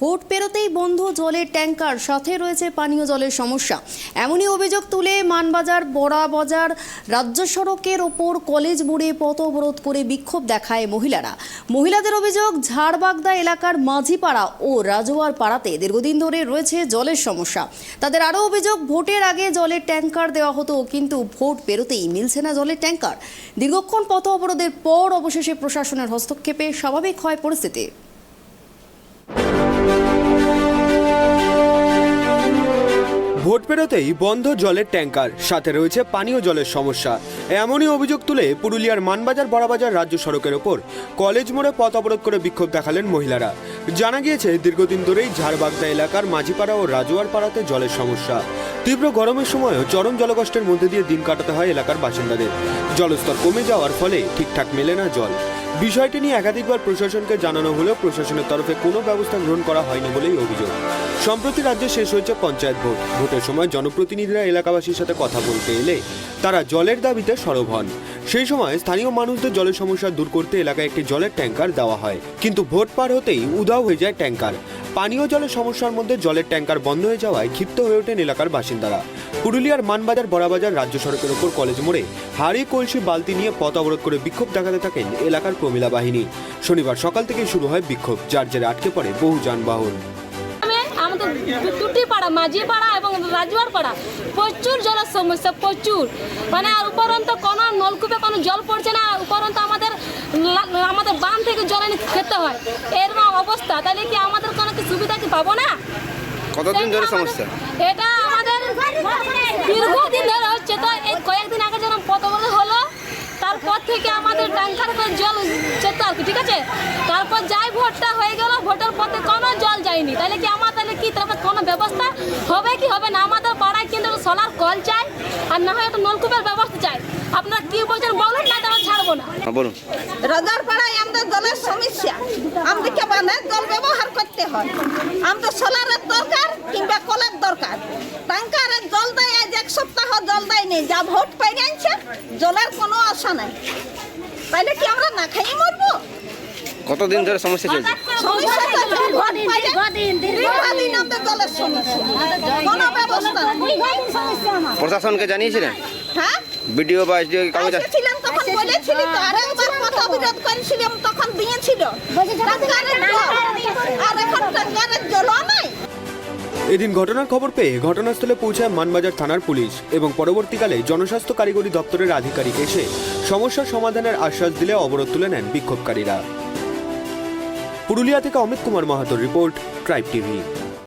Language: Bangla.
ভোট পেরোতেই বন্ধ জলের ট্যাঙ্কার, সাথে রয়েছে পানীয় জলের সমস্যা। এমনই অভিযোগ তুলে মানবাজার বড়াবাজার রাজ্য সড়কের ওপর কলেজ মোড়ে পথ অবরোধ করে বিক্ষোভ দেখায় মহিলারা। মহিলাদের অভিযোগ, ঝাড়বাগদা এলাকার মাঝিপাড়া ও রাজোয়ার পাড়াতে দীর্ঘদিন ধরে রয়েছে জলের সমস্যা। তাদের আরও অভিযোগ, ভোটের আগে জলের ট্যাঙ্কার দেওয়া হতো, কিন্তু ভোট পেরোতেই মিলছে না জলের ট্যাঙ্কার। দীর্ঘক্ষণ পথ অবরোধের পর অবশেষে প্রশাসনের হস্তক্ষেপে স্বাভাবিক হয় পরিস্থিতি। ভোট পেরোতেই বন্ধ জলের ট্যাঙ্কার, সাথে রয়েছে পানীয় জলের সমস্যা। এমনই অভিযোগ তুলে পুরুলিয়ার মানবাজার বড়াবাজার রাজ্য সড়কের ওপর কলেজ মোড়ে পথ অবরোধ করে বিক্ষোভ দেখালেন মহিলারা। জানা গিয়েছে, দীর্ঘদিন ধরেই ঝাড়বাগদা এলাকার মাঝিপাড়া ও রাজোয়ার পাড়াতে জলের সমস্যা। তীব্র গরমের সময়ও চরম জলকষ্টের মধ্যে দিয়ে দিন কাটাতে হয় এলাকার বাসিন্দাদের। জলস্তর কমে যাওয়ার ফলে ঠিকঠাক মেলে না জল। বিষয়টি নিয়ে একাধিকবার প্রশাসনকে জানানো হলেও প্রশাসনের তরফে কোনো ব্যবস্থা গ্রহণ করা হয়নি বলেই অভিযোগ। সম্প্রতি রাজ্যে শেষ হয়েছে পঞ্চায়েত ভোট। ভোটের সময় জনপ্রতিনিধিরা এলাকাবাসীর সাথে কথা বলতে এলে তারা জলের দাবিতে সরব হন। সেই সময় স্থানীয় মানুষদের জলের সমস্যা দূর করতে এলাকায় একটি জলের ট্যাঙ্কার দেওয়া হয়, কিন্তু ভোট পার হতেই উধাও হয়ে যায় ট্যাঙ্কার। পানীয় জলের সমস্যার মধ্যে জলের ট্যাঙ্কার বন্ধ হয়ে যাওয়ায় ক্ষিপ্ত হয়ে ওঠেন এলাকার বাসিন্দারা। পুরুলিয়ার মানবাজার বড়াবাজার রাজ্য সড়কের ওপর কলেজ মোড়ে হাড়ি কলসি বালতি নিয়ে পথ অবরোধ করে বিক্ষোভ দেখাতে থাকেন এলাকার প্রমিলা বাহিনী। শনিবার সকাল থেকে শুরু হয় বিক্ষোভ, যার জেরে আটকে পড়ে বহু যানবাহন। আমাদের দুটি পাড়া, মাঝি পাড়া এবং রাজওয়ার পাড়া, প্রচুর জলের সমস্যা, প্রচুর। মানে আর উপরন্ত কোনো নলকূপে কোনো জল পড়ছে না, উপরন্ত আমাদের বাঁধ থেকে জল এনে খেতে হয়। এরকম অবস্থা, তাহলে কি আমাদের কোনো কি সুবিধা কি পাবো না? কতদিন ধরে সমস্যা? এটা আমাদের দীর্ঘদিন ধরে হচ্ছে। তো এই কয়েকদিন আগে যখন পথ অবরোধ হলো, তারপর থেকে আমাদের ট্যাঙ্কার করে জল যেত আর কি, ঠিক আছে। তারপর যাই ভোটটা হয়ে গেল, ভোটের পথে কোনো জল যায়নি। তাহলে কি আমার তারপর কোনো ব্যবস্থা হবে কি হবে না? আমাদের পাড়ায় কিন্তু সোলার কল চাই, আর না হয় একটা নলকূপের ব্যবস্থা চাই। আপনারা কি বলছেন বলুন, না আমরা ছাড়বো না। বলুন। রাজার পাড়ায় আমাদের জলের সমস্যা, আমাদেরকে বাঁধের জল ব্যবহার করতে হয়। আমাদের সোলারের দরকার কিংবা কলের দরকার। ট্যাঙ্কারের জল দেয়, আজ এক সপ্তাহ জল দেয়নি। যা ভোট পেয়ে আনছে, জলের কোনো আশা নাই। তাইলে কি আমরা না খাইয়ে মরবো? কতদিন ধরে সমস্যা চলছে? সমস্যা চলছে, ভোট পাইলে দীর্ঘদিন আমাদের জলের সমস্যা, কোনো ব্যবস্থা নেই। প্রশাসনকে জানিয়েছিলেন? হ্যাঁ, ভিডিও বা এসডিও কাগজ ছিলেন তখন বলেছিলি তো, আর একবার পথ অবরোধ করেছিলাম তখন দিয়েছিল। ট্যাঙ্কারের জল, আর এখন ট্যাঙ্কারের জলও নাই। এদিন ঘটনার খবর পেয়ে ঘটনাস্থলে পৌঁছায় মানবাজার থানার পুলিশ এবং পরবর্তীকালে জনস্বাস্থ্য কারিগরি দপ্তরের আধিকারিক এসে সমস্যার সমাধানের আশ্বাস দিলে অবরোধ তুলে নেন বিক্ষোভকারীরা। পুরুলিয়া থেকে অমিত কুমার মাহাতোর রিপোর্ট, ট্রাইব টিভি।